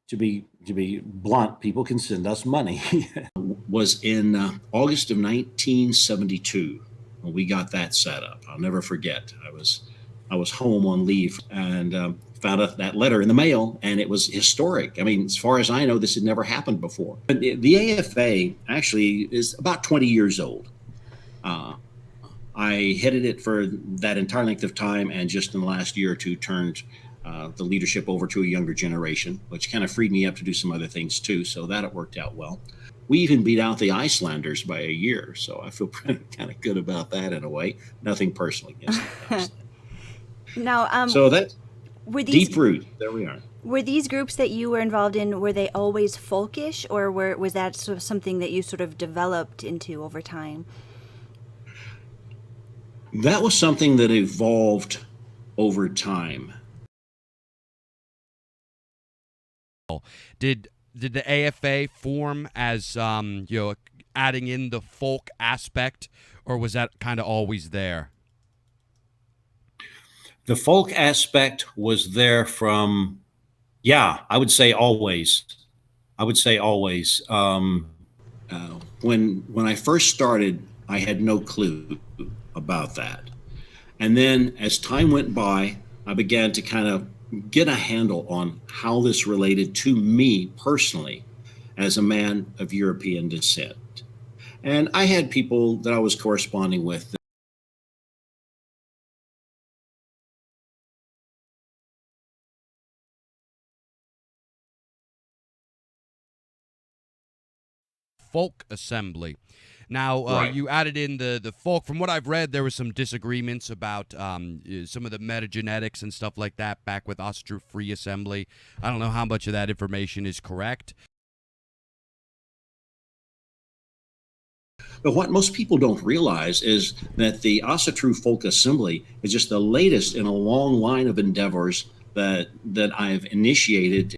to be blunt, people can send us money. Was in August of 1972 when we got that set up. I'll never forget. I was home on leave and found that letter in the mail, and it was historic. I mean, as far as I know, this had never happened before. But the AFA actually is about 20 years old. I headed it for that entire length of time, and just in the last year or two turned the leadership over to a younger generation, which kind of freed me up to do some other things too. So that worked out well. We even beat out the Icelanders by a year, so I feel kind of good about that in a way. Nothing personal against the Icelanders. Now, so that's these, deep root. There we are. Were these groups that you were involved in, were they always folkish, or was that sort of something that you sort of developed into over time? That was something that evolved over time. Did the AFA form as adding in the folk aspect, or was that kind of always there? The folk aspect was there from, I would say always. When I first started, I had no clue about that. And then as time went by, I began to kind of get a handle on how this related to me personally as a man of European descent. And I had people that I was corresponding with. Folk Assembly. Now, Right. You added in the folk. From what I've read, there was some disagreements about some of the metagenetics and stuff like that back with Asatru Free Assembly. I don't know how much of that information is correct. But what most people don't realize is that the Asatru Folk Assembly is just the latest in a long line of endeavors that I've initiated.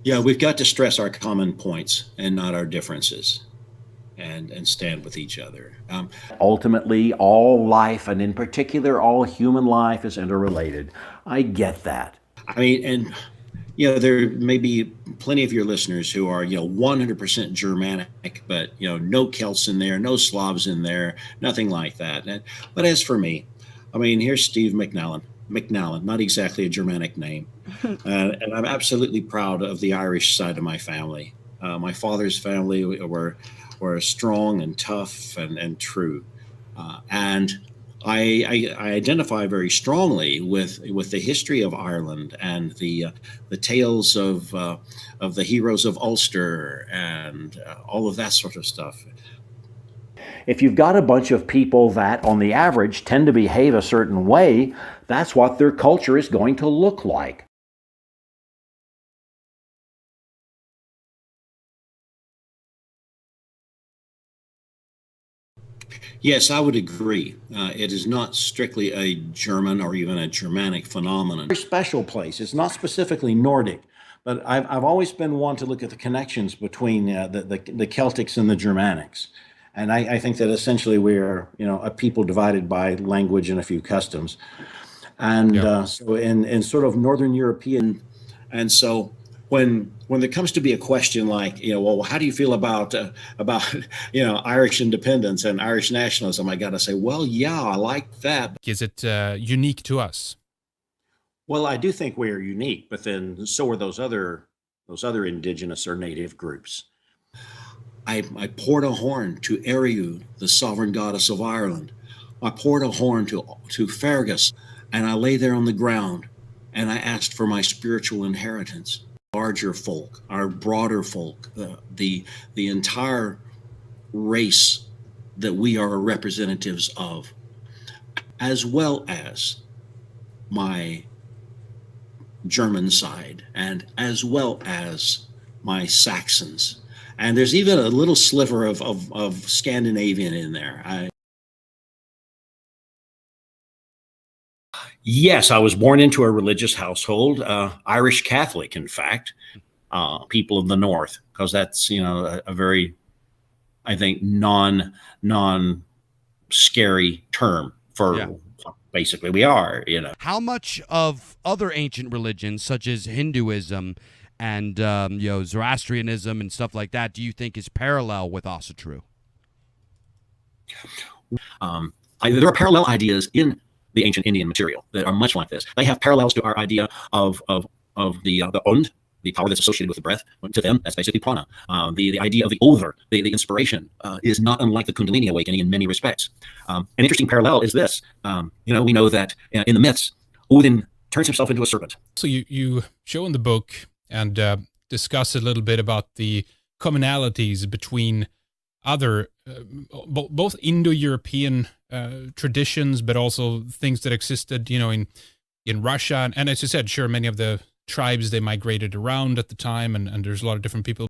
Yeah, we've got to stress our common points and not our differences, and stand with each other. Ultimately, all life, and in particular, all human life, is interrelated. I get that. I mean, and there may be plenty of your listeners who are 100% Germanic, but no Celts in there, no Slavs in there, nothing like that. But as for me, I mean, here's Steve McNallen. McNallen, not exactly a Germanic name. And I'm absolutely proud of the Irish side of my family. My father's family were strong and tough and true. And I identify very strongly with the history of Ireland and the tales of the heroes of Ulster and all of that sort of stuff. If you've got a bunch of people that, on the average, tend to behave a certain way, that's what their culture is going to look like. Yes, I would agree. It is not strictly a German or even a Germanic phenomenon. Very special place. It's not specifically Nordic, but I've always been one to look at the connections between the Celtics and the Germanics. And I think that essentially we're, a people divided by language and a few customs. And so in sort of Northern European. And so when there comes to be a question like, well, how do you feel about Irish independence and Irish nationalism? I got to say, well, yeah, I like that. Is it unique to us? Well, I do think we're unique, but then so are those other indigenous or native groups. I poured a horn to Eriu, the sovereign goddess of Ireland. I poured a horn to Fergus, and I lay there on the ground, and I asked for my spiritual inheritance. Larger folk, our broader folk, the entire race that we are representatives of, as well as my German side, and as well as my Saxons. And there's even a little sliver of Scandinavian in there. Yes, I was born into a religious household, Irish Catholic, in fact, people of the North, because that's, a very, I think, non-scary term for Yeah. basically we are, you know. How much of other ancient religions, such as Hinduism and Zoroastrianism and stuff like that, do you think is parallel with Asatru? There are parallel ideas in the ancient Indian material that are much like this. They have parallels to our idea of the Und, the power that's associated with the breath. To them, that's basically prana. The idea of the over, the inspiration, is not unlike the Kundalini awakening in many respects. An interesting parallel is this. We know that in the myths, Odin turns himself into a serpent. So you show in the book and discuss a little bit about the commonalities between other, both Indo-European traditions, but also things that existed, in Russia. And as you said, sure, many of the tribes, they migrated around at the time, and there's a lot of different people.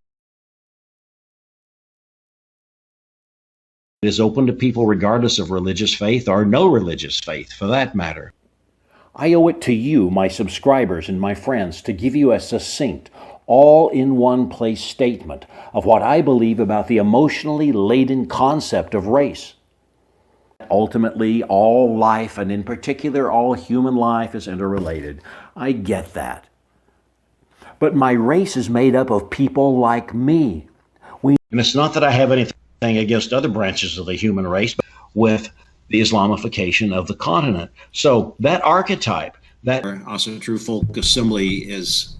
It is open to people regardless of religious faith or no religious faith, for that matter. I owe it to you, my subscribers and my friends, to give you a succinct, all-in-one-place statement of what I believe about the emotionally laden concept of race. Ultimately, all life, and in particular all human life, is interrelated. I get that. But my race is made up of people like me. And it's not that I have anything against other branches of the human race, but with the Islamification of the continent. So that archetype, that Asatru Folk Assembly is,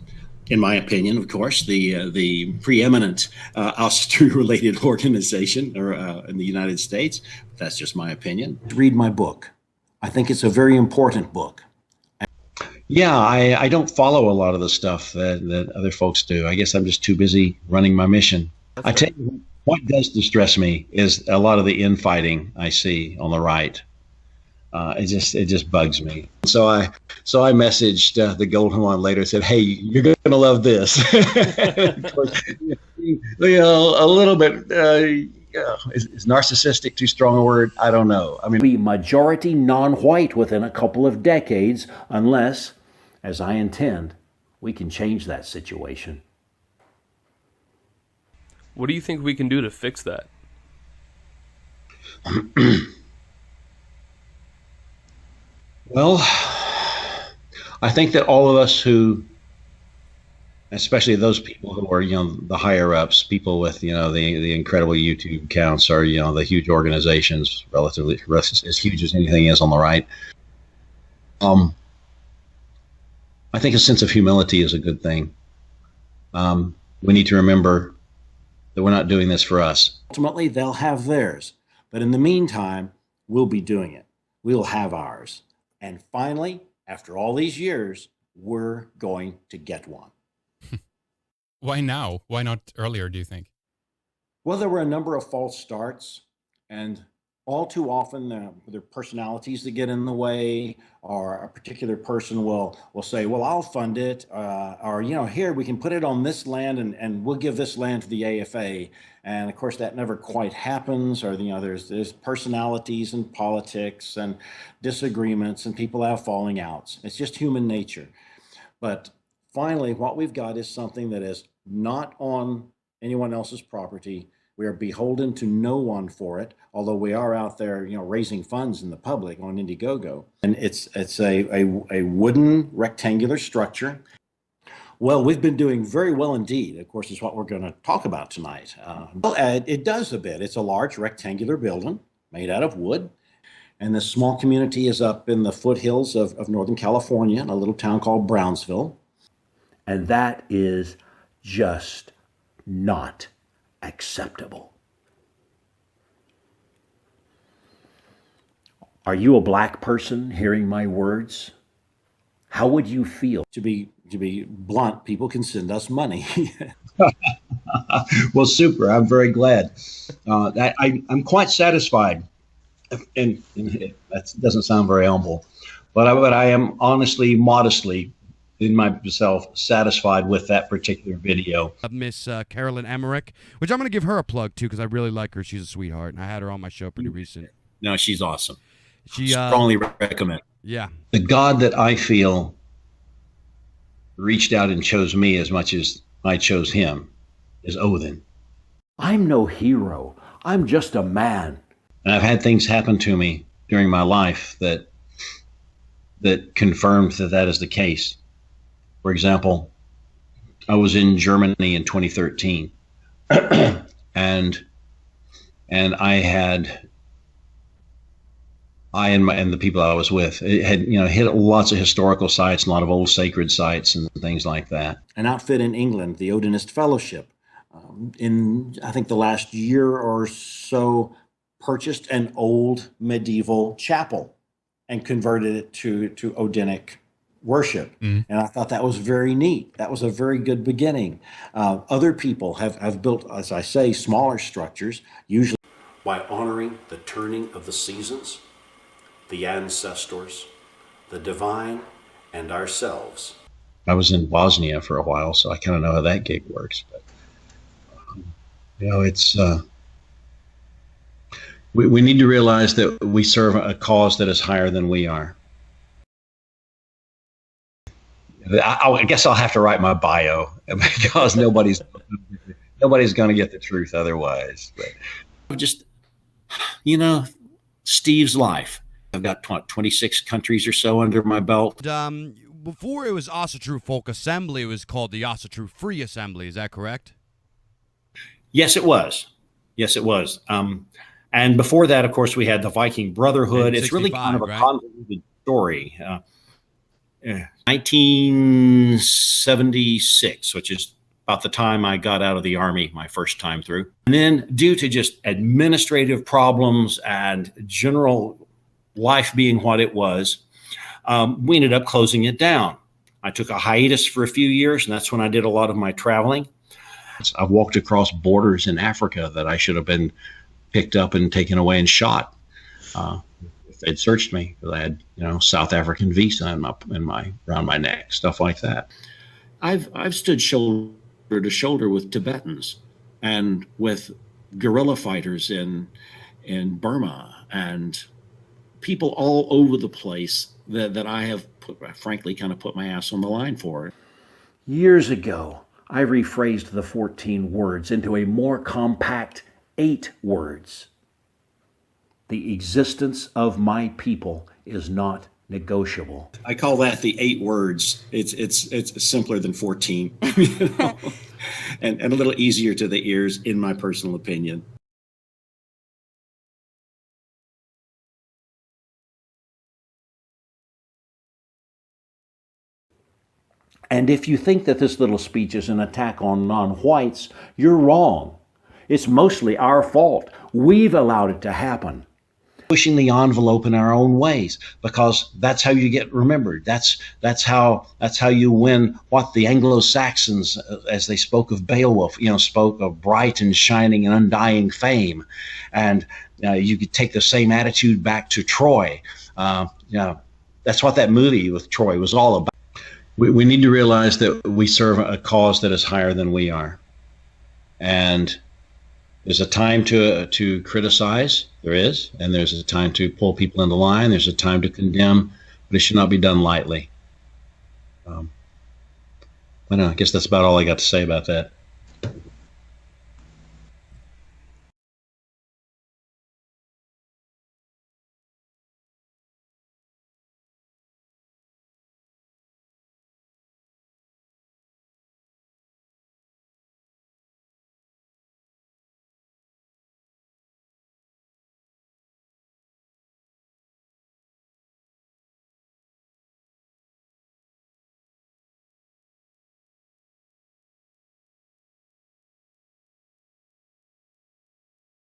in my opinion, of course, the preeminent Asatru-related organization in the United States. That's just my opinion. read my book. I think it's a very important book. Yeah, I don't follow a lot of the stuff that other folks do. I guess I'm just too busy running my mission. I tell you, what does distress me is a lot of the infighting I see on the right. It just bugs me. So I messaged the Golden One later and said, "Hey, you're going to love this." Of course, a little bit. Is narcissistic too strong a word? I don't know. I mean, be majority non-white within a couple of decades, unless, as I intend, we can change that situation. What do you think we can do to fix that? Well, I think that all of us who, especially those people who are, the higher ups, people with, the incredible YouTube accounts or, the huge organizations, relatively as huge as anything is on the right. I think a sense of humility is a good thing. We need to remember that we're not doing this for us. Ultimately, they'll have theirs. But in the meantime, we'll be doing it. We'll have ours. And finally, after all these years, we're going to get one. Why now? Why not earlier, do you think? Well, there were a number of false starts, and all too often there are personalities that get in the way, or a particular person will say, well, I'll fund it, or, here, we can put it on this land and we'll give this land to the AFA. And of course, that never quite happens, or, there's personalities and politics and disagreements, and people have falling outs. It's just human nature. But finally, what we've got is something that is not on anyone else's property. We are beholden to no one for it, although we are out there, raising funds in the public on Indiegogo. And it's a wooden rectangular structure. Well, we've been doing very well indeed. Of course, is what we're going to talk about tonight. It does a bit. It's a large rectangular building made out of wood. And this small community is up in the foothills of Northern California in a little town called Brownesville. And that is just not acceptable. Are you a black person hearing my words? How would you feel? To be blunt, people can send us money. Well, super. I'm very glad. I'm quite satisfied, and that doesn't sound very humble, but I am honestly, modestly, in myself, satisfied with that particular video. Miss Carolyn Emmerich, which I'm going to give her a plug too because I really like her. She's a sweetheart, and I had her on my show pretty recent. No, she's awesome. She strongly recommend. Yeah. The God that I feel reached out and chose me as much as I chose him is Odin. I'm no hero. I'm just a man. And I've had things happen to me during my life that confirmed that is the case. For example, I was in Germany in 2013, and I and the people I was with had hit lots of historical sites, a lot of old sacred sites and things like that. An outfit in England, the Odinist Fellowship, in I think the last year or so, purchased an old medieval chapel and converted it to Odinic worship. And I thought that was very neat. That was a very good beginning. Other people have built, as I say, smaller structures, usually by honoring the turning of the seasons, the ancestors, the divine, and ourselves. I was in Bosnia for a while, so I kind of know how that gig works. But it's we need to realize that we serve a cause that is higher than we are. I guess I'll have to write my bio because nobody's going to get the truth otherwise. But just Steve's life. I've got 26 countries or so under my belt. Before it was Asatru Folk Assembly, it was called the Asatru Free Assembly. Is that correct? Yes, it was. Yes, it was. And before that, of course, we had the Viking Brotherhood. It's really kind of a convoluted story. 1976, which is about the time I got out of the Army my first time through. And then due to just administrative problems and general life being what it was, we ended up closing it down. I took a hiatus for a few years, and that's when I did a lot of my traveling. I've walked across borders in Africa that I should have been picked up and taken away and shot if they'd searched me, because I had South African visa in my around my neck, stuff like that. I've stood shoulder to shoulder with Tibetans and with guerrilla fighters in Burma and people all over the place that I have frankly kind of put my ass on the line for. Years ago, I rephrased the 14 words into a more compact 8 words. The existence of my people is not negotiable. I call that the 8 words. It's simpler than 14, and a little easier to the ears, in my personal opinion. And if you think that this little speech is an attack on non-whites, you're wrong. It's mostly our fault. We've allowed it to happen. Pushing the envelope in our own ways, because that's how you get remembered. That's how you win what the Anglo-Saxons, as they spoke of Beowulf, spoke of bright and shining and undying fame. And you could take the same attitude back to Troy. That's what that movie with Troy was all about. We need to realize that we serve a cause that is higher than we are. And there's a time to criticize, there is, and there's a time to pull people into line, there's a time to condemn, but it should not be done lightly. I guess that's about all I got to say about that.